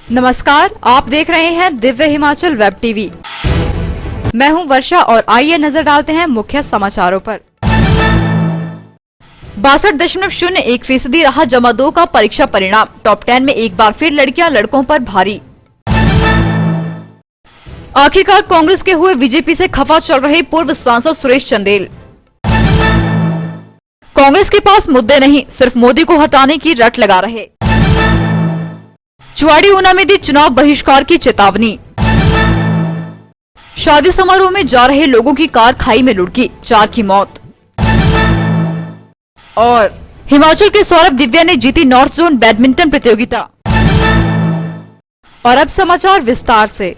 नमस्कार, आप देख रहे हैं दिव्य हिमाचल वेब टीवी। मैं हूं वर्षा और आइए नजर डालते हैं मुख्य समाचारों पर। 62.01% रहा जमा 2 का परीक्षा परिणाम। टॉप 10 में एक बार फिर लड़कियां लड़कों पर भारी। आखिरकार कांग्रेस के हुए बीजेपी से खफा चल रहे पूर्व सांसद सुरेश चंदेल। कांग्रेस के पास मुद्दे नहीं, सिर्फ मोदी को हटाने की रट लगा रहे। चुवाड़ी ऊना में दी चुनाव बहिष्कार की चेतावनी। शादी समारोह में जा रहे लोगों की कार खाई में लुढ़की, 4 की मौत। और हिमाचल के सौरभ दिव्या ने जीती नॉर्थ जोन बैडमिंटन प्रतियोगिता। और अब समाचार विस्तार से।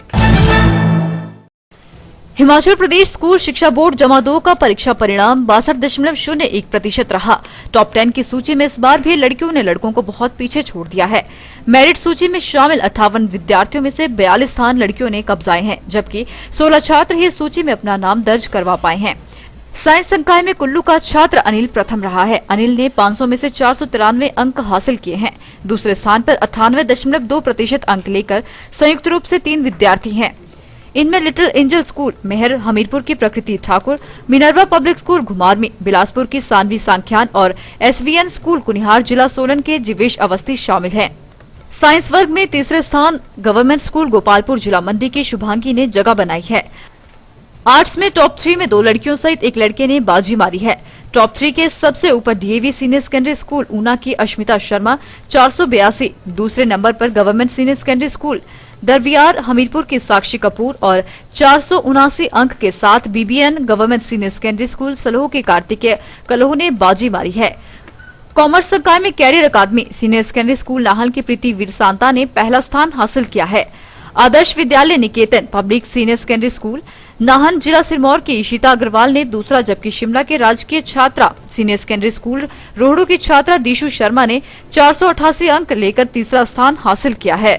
हिमाचल प्रदेश स्कूल शिक्षा बोर्ड जमा 2 का परीक्षा परिणाम 62.01% रहा। टॉप 10 की सूची में इस बार भी लड़कियों ने लड़कों को बहुत पीछे छोड़ दिया है। मेरिट सूची में शामिल 58 विद्यार्थियों में से 42 स्थान लड़कियों ने कब्जाए हैं, जबकि 16 छात्र ही सूची में अपना नाम दर्ज करवा पाए हैं। साइंस संकाय में कुल्लू का छात्र अनिल प्रथम रहा है। अनिल ने 500 में से 493 अंक हासिल किए हैं। दूसरे स्थान पर 98.2% अंक लेकर संयुक्त रूप से 3 विद्यार्थी हैं। इनमें Little Angel School Mehar Hamirpur की Prakriti Thakur, Minerva Public School Ghumarwin Bilaspur की सानवी सांख्यान और एसवीएन स्कूल कुनिहार जिला सोलन के जीवेश अवस्थी शामिल हैं। साइंस वर्ग में तीसरे स्थान गवर्नमेंट स्कूल गोपालपुर जिला मंडी की शुभांगी ने जगह बनाई है। आर्ट्स में टॉप 3 में 2 लड़कियों सहित एक लड़के ने बाजी मारी है। टॉप 3 के सबसे ऊपर DAV senior secondary school Una की अश्मिता शर्मा 482, दूसरे नंबर पर government senior secondary school Darviyar Hamirpur की साक्षी कपूर और 479 अंक के साथ BBN government senior secondary school Saloh के कार्तिकेय कलोह ने बाजी मारी है। कॉमर्स संकाय में कैरियर अकादमी सीनियर सेकेंडरी स्कूल नाहन की प्रीति वीर सांता ने पहला स्थान हासिल किया है। Adarsh Vidyalaya Niketan public senior secondary school Nahan जिला सिरमौर की ईशिता अग्रवाल ने दूसरा, जबकि शिमला के राजकीय छात्रा सीनियर सेकेंडरी स्कूल रोहड़ू की छात्रा दीशु शर्मा ने 488 अंक लेकर तीसरा स्थान हासिल किया है।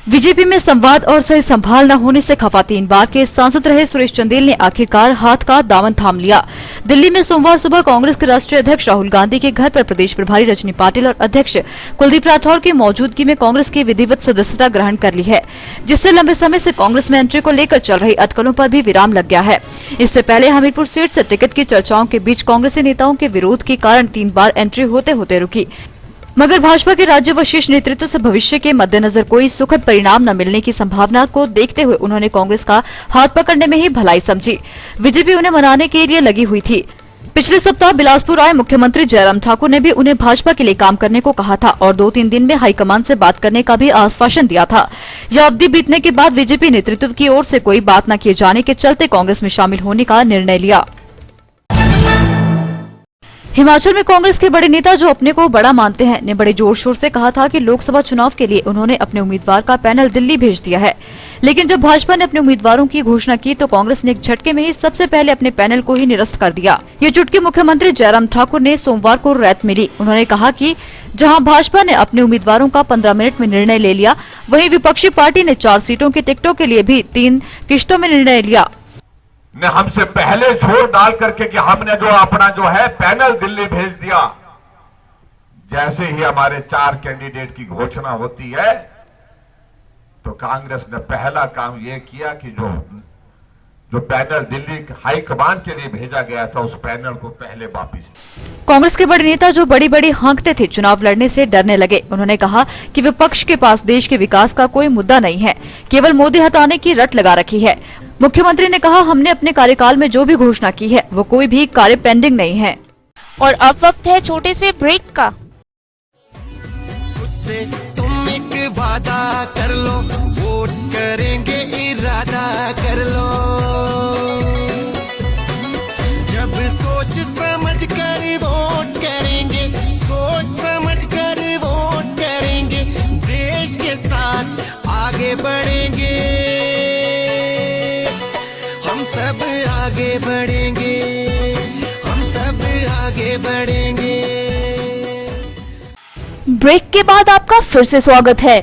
बीजेपी में संवाद और सही संभाल न होने से खफा 3 बार के सांसद रहे सुरेश चंदेल ने आखिरकार हाथ का दामन थाम लिया। दिल्ली में सोमवार सुबह कांग्रेस के राष्ट्रीय अध्यक्ष राहुल गांधी के घर पर प्रदेश प्रभारी रजनी पाटिल और अध्यक्ष कुलदीप राठौर की मौजूदगी में कांग्रेस की विधिवत सदस्यता ग्रहण कर ली है, जिससे लंबे समय से कांग्रेस में एंट्री को लेकर चल रही अटकलों पर भी विराम लग गया है। इससे पहले हमीरपुर सीट से टिकट की चर्चाओं के बीच कांग्रेसी नेताओं के विरोध के कारण 3 बार एंट्री होते होते रुकी, मगर भाजपा के राज्य व शीर्ष नेतृत्व से भविष्य के मद्देनजर कोई सुखद परिणाम न मिलने की संभावना को देखते हुए उन्होंने कांग्रेस का हाथ पकड़ने में ही भलाई समझी। बीजेपी उन्हें मनाने के लिए लगी हुई थी। पिछले सप्ताह बिलासपुर आए मुख्यमंत्री जयराम ठाकुर ने भी उन्हें भाजपा के लिए काम करने को कहा था और 2-3 दिन में हाईकमान से बात करने का भी आश्वासन दिया था। यह अवधि बीतने के बाद बीजेपी नेतृत्व की ओर से कोई बात न किए जाने के चलते कांग्रेस में शामिल होने का निर्णय लिया। हिमाचल में कांग्रेस के बड़े नेता जो अपने को बड़ा मानते हैं ने बड़े जोर शोर से कहा था कि लोकसभा चुनाव के लिए उन्होंने अपने उम्मीदवार का पैनल दिल्ली भेज दिया है, लेकिन जब भाजपा ने अपने उम्मीदवारों की घोषणा की तो कांग्रेस ने एक झटके में ही सबसे पहले अपने पैनल को ही निरस्त कर दिया। ये चुटकी मुख्यमंत्री जयराम ठाकुर ने सोमवार को रात मिली। उन्होंने कहा कि जहां भाजपा ने अपने उम्मीदवारों का 15 मिनट में निर्णय ले लिया, वहीं विपक्षी पार्टी ने 4 सीटों की टिकटों के लिए भी 3 किश्तों में निर्णय लिया। ने हमसे पहले जोर डाल करके कि हमने जो अपना जो है पैनल दिल्ली भेज दिया। जैसे ही हमारे 4 कैंडिडेट की घोषणा होती है तो कांग्रेस ने पहला काम यह किया कि जो पैनल दिल्ली हाईकमान के लिए भेजा गया था उस पैनल को पहले वापिस। कांग्रेस के बड़े नेता जो बड़ी बड़ी हाँकते थे चुनाव लड़ने से डरने लगे। उन्होंने कहा कि विपक्ष के पास देश के विकास का कोई मुद्दा नहीं है, केवल मोदी हटाने की रट लगा रखी है। मुख्यमंत्री ने कहा, हमने अपने कार्यकाल में जो भी घोषणा की है वो कोई भी कार्य पेंडिंग नहीं है। और अब वक्त है छोटे से ब्रेक का। तुम एक वादा कर लो, वोट करेंगे इरादा कर लो। जब सोच समझ कर वोट करेंगे, सोच समझ कर वोट करेंगे, देश के साथ आगे बढ़ेंगे, हम सब आगे बढ़ेंगे, हम सब आगे बढ़ेंगे। ब्रेक के बाद आपका फिर से स्वागत है।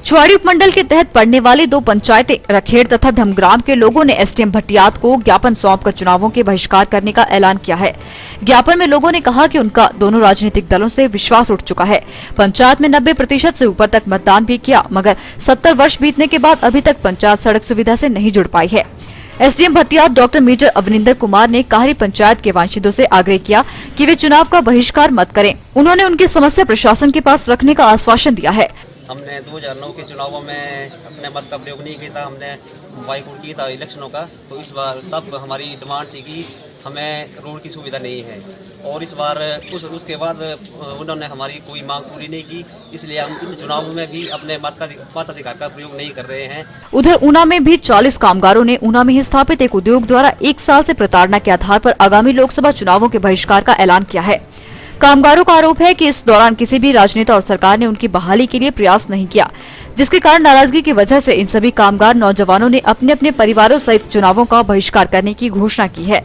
छुआड़ी उपमंडल के तहत पड़ने वाली 2 पंचायतें रखेड़ तथा धमग्राम के लोगों ने एसडीएम भट्टियात को ज्ञापन सौंपकर चुनावों के बहिष्कार करने का ऐलान किया है। ज्ञापन में लोगों ने कहा कि उनका दोनों राजनीतिक दलों से विश्वास उठ चुका है। पंचायत में 90% से ऊपर तक मतदान भी किया, मगर 70 वर्ष बीतने के बाद अभी तक पंचायत सड़क सुविधा से नहीं जुड़ पाई है। SDM Bhattiyat doctor major Avninder Kumar ने काहरी पंचायत के वांशिदों से आग्रह किया कि वे चुनाव का बहिष्कार मत करें। उन्होंने उनकी समस्या प्रशासन के पास रखने का आश्वासन दिया है। हमने 2009 के चुनावों में अपने मत का प्रयोग नहीं किया था, हमने बाइकआउट किया था इलेक्शनों का। तो इस बार तब हमारी डिमांड थी कि हमें रोड की सुविधा नहीं है, और इस बार उसके बाद उन्होंने हमारी कोई मांग पूरी नहीं की, इसलिए हम इन चुनावों में भी अपने मताधिकार का प्रयोग नहीं कर रहे हैं। उधर ऊना में भी 40 कामगारों ने ऊना में ही स्थापित एक उद्योग द्वारा 1 साल से प्रताड़ना के आधार पर आगामी लोकसभा चुनावों के बहिष्कार का ऐलान किया है। कामगारों का आरोप है कि इस दौरान किसी भी राजनेता और सरकार ने उनकी बहाली के लिए प्रयास नहीं किया, जिसके कारण नाराजगी की वजह से इन सभी कामगार नौजवानों ने अपने अपने परिवारों सहित चुनावों का बहिष्कार करने की घोषणा की है।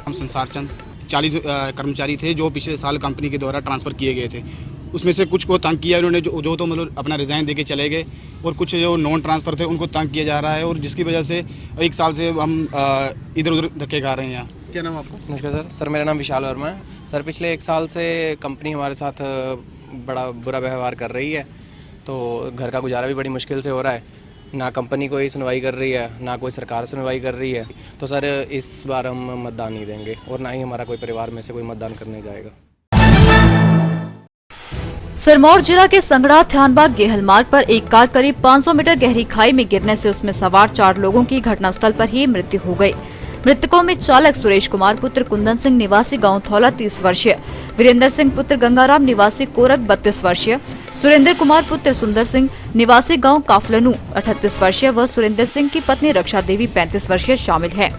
हम संसार चंद 40 कर्मचारी थे जो पिछले साल कंपनी के द्वारा ट्रांसफर किए गए थे। उसमें से कुछ को तंग किया इन्होंने, जो तो मतलब अपना रिजाइन देके चले गए, और कुछ जो नॉन ट्रांसफर थे उनको तंग किया जा रहा है, और जिसकी वजह से 1 साल से हम इधर उधर धक्के खा रहे हैं। क्या नाम आपका? नमस्कार सर, मेरा नाम विशाल वर्मा है। सर, पिछले 1 साल से कंपनी हमारे साथ बड़ा बुरा व्यवहार कर रही है, तो घर का गुजारा भी बड़ी मुश्किल से हो रहा है। ना कंपनी कोई सुनवाई कर रही है, ना कोई सरकार सुनवाई कर रही है। तो सर, इस बार हम मतदान नहीं देंगे, और ना ही हमारा कोई परिवार में से कोई मतदान करने जाएगा। सिरमौर जिला के संगड़ा थ्यानबाग गेहल मार्ग पर एक कार करीब 500 मीटर गहरी खाई में गिरने से उसमें सवार 4 लोगों की घटनास्थल पर ही मृत्यु हो गई। मृतकों में चालक सुरेश कुमार पुत्र कुंदन सिंह निवासी गांव थौला 30 वर्षीय, वीरेंद्र सिंह पुत्र गंगाराम निवासी कोरक 32 वर्षीय, सुरेंद्र कुमार पुत्र सुंदर सिंह निवासी गांव काफलनू 38 वर्षीय व सुरेंद्र सिंह की पत्नी रक्षा देवी 35 वर्षीय शामिल है।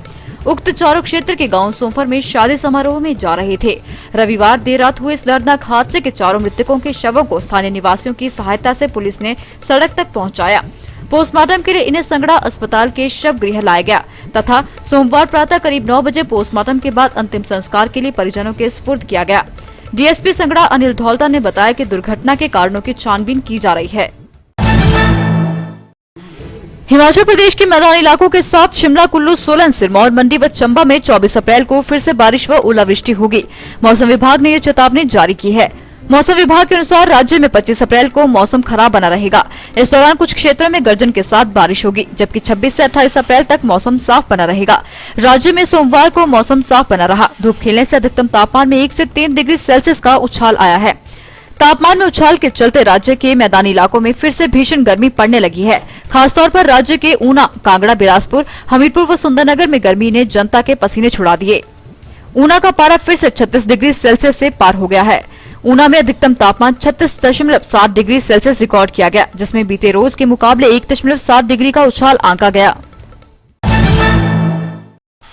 उक्त चारों क्षेत्र के गांव सोमफर में शादी समारोह में जा रहे थे। रविवार देर रात हुए इस दर्दनाक हादसे के चारों मृतकों के शवों को स्थानीय निवासियों की सहायता से पुलिस ने सड़क तक पहुंचाया। पोस्टमार्टम के लिए इन्हें संगड़ा अस्पताल के शव गृह लाया गया तथा सोमवार प्रातः करीब 9 बजे पोस्टमार्टम के बाद अंतिम संस्कार के लिए परिजनों के सुपुर्द किया गया। डीएसपी संगड़ा अनिल धौलता ने बताया कि दुर्घटना के कारणों की छानबीन की जा रही है। हिमाचल प्रदेश के मैदानी इलाकों के साथ शिमला, कुल्लू, सोलन, सिरमौर, मंडी व चंबा में 24 अप्रैल को फिर से बारिश व ओलावृष्टि होगी। मौसम विभाग ने ये चेतावनी जारी की है। मौसम विभाग के अनुसार राज्य में 25 अप्रैल को मौसम खराब बना रहेगा। इस दौरान कुछ क्षेत्रों में गर्जन के साथ बारिश होगी, जबकि 26 से 28 अप्रैल तक मौसम साफ बना रहेगा। राज्य में सोमवार को मौसम साफ बना रहा। धूप खिलने से अधिकतम तापमान में 1 से 3 डिग्री सेल्सियस का उछाल आया है। तापमान में उछाल के चलते राज्य के मैदानी इलाकों में फिर से भीषण गर्मी पड़ने लगी है। खासतौर पर राज्य के ऊना, कांगड़ा, बिलासपुर, हमीरपुर व सुंदरनगर में गर्मी ने जनता के पसीने छुड़ा दिए। ऊना का पारा फिर से 36 डिग्री सेल्सियस से पार हो गया है। ऊना में अधिकतम तापमान 36.7 डिग्री सेल्सियस रिकॉर्ड किया गया, जिसमें बीते रोज के मुकाबले 1.7 डिग्री का उछाल आंका गया।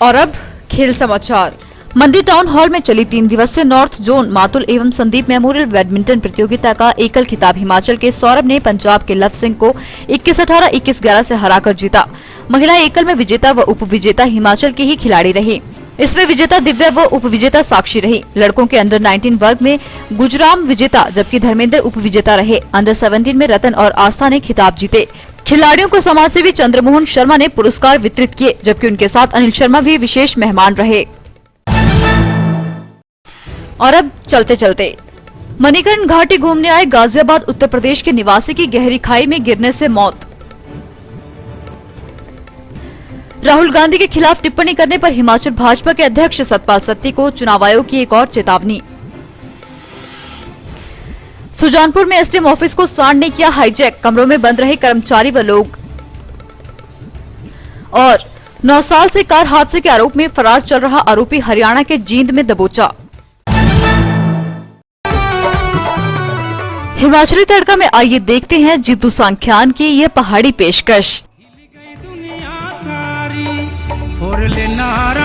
और अब खेल समाचार। मंडी टाउन हॉल में चली 3 दिवसीय नॉर्थ जोन मातुल एवं संदीप मेमोरियल बैडमिंटन प्रतियोगिता का एकल खिताब हिमाचल के सौरभ ने पंजाब के लव सिंह को 21-18, 21-11 से हराकर जीता। महिला एकल में विजेता व उप विजेता हिमाचल की ही खिलाड़ी रही। इसमें विजेता दिव्या व उप विजेता साक्षी रही। लड़कों के अंडर 19 वर्ग में गुजराम विजेता, जबकि धर्मेंद्र उप विजेता रहे। अंडर 17 में रतन और आस्था ने खिताब जीते। खिलाड़ियों को समाजसेवी चंद्रमोहन शर्मा ने पुरस्कार वितरित किए, जबकि उनके साथ अनिल शर्मा भी विशेष मेहमान रहे। और अब चलते चलते मणिकर्ण घाटी घूमने आए गाजियाबाद उत्तर प्रदेश के निवासी की गहरी खाई में गिरने से मौत। राहुल गांधी के खिलाफ टिप्पणी करने पर हिमाचल भाजपा के अध्यक्ष सतपाल सत्ती को चुनाव आयोग की एक और चेतावनी। सुजानपुर में एसडीएम ऑफिस को सांड ने किया हाईजैक, कमरों में बंद रहे कर्मचारी व लोग। और 9 साल से कार हादसे के आरोप में फरार चल रहा आरोपी हरियाणा के जींद में दबोचा। हिमाचली तड़का में आइए देखते हैं जीतू सांख्यान की यह पहाड़ी पेशकश।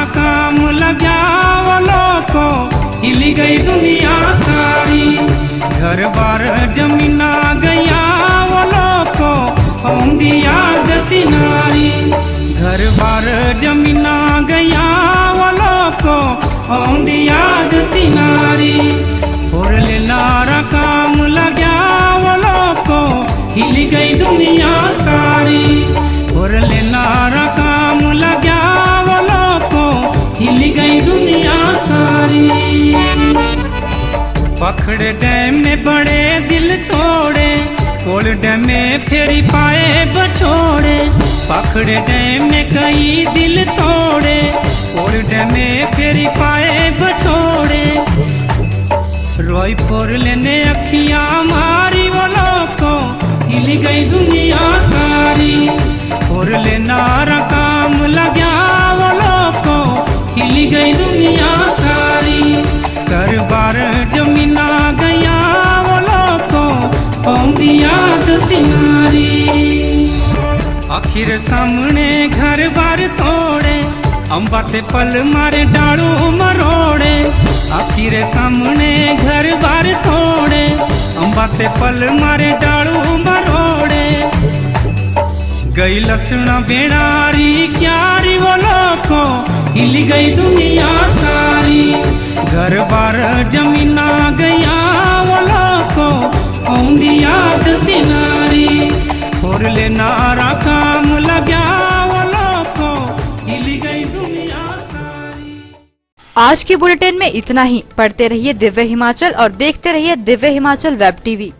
काम लगा को हिली गई दुनिया सारी, घर बार जमीना गया वालों को औंधी याद तिनारी, घर बार जमीना गया वालों को औंधी याद तिनारी, और लेनारा काम लगा वालों को हिली गई सारी। पखड़े डैम में बड़े दिल तोड़े, कोल डैम में फेरी पाए बछोड़े। पखड़े डैम में कई दिल तोड़े, कोल डैम में फेरी पाए बछोड़े। रोई फोर लेने अखियां मारी वो लोगों, हिल गई दुनिया सारी। फोर लेना काम लग्या वो लोगों, हिल गई दुनिया सारी। घर बार जमीना गया वो लोगों, पौंदी याद तिनारी। आखिर सामने घर बार तोड़े, अम्बा ते पल मारे डाड़ू मरोड़े। आखिर सामने घर बार तोड़े, अम्बा ते पल मारे डाड़ू मरोड़े। गई लसना बेड़ारी क्यारी वो लोगों, हिल गई दुनिया सारी। घर बार जमीना गया वो लोगों, औंदी याद तिनारी। फोर ले नारा काम लग्या वो लोगों, हिल गई दुनिया सारी। आज की बुलेटिन में इतना ही। पढ़ते रहिए दिव्य हिमाचल और देखते रहिए दिव्य हिमाचल वेब टीवी।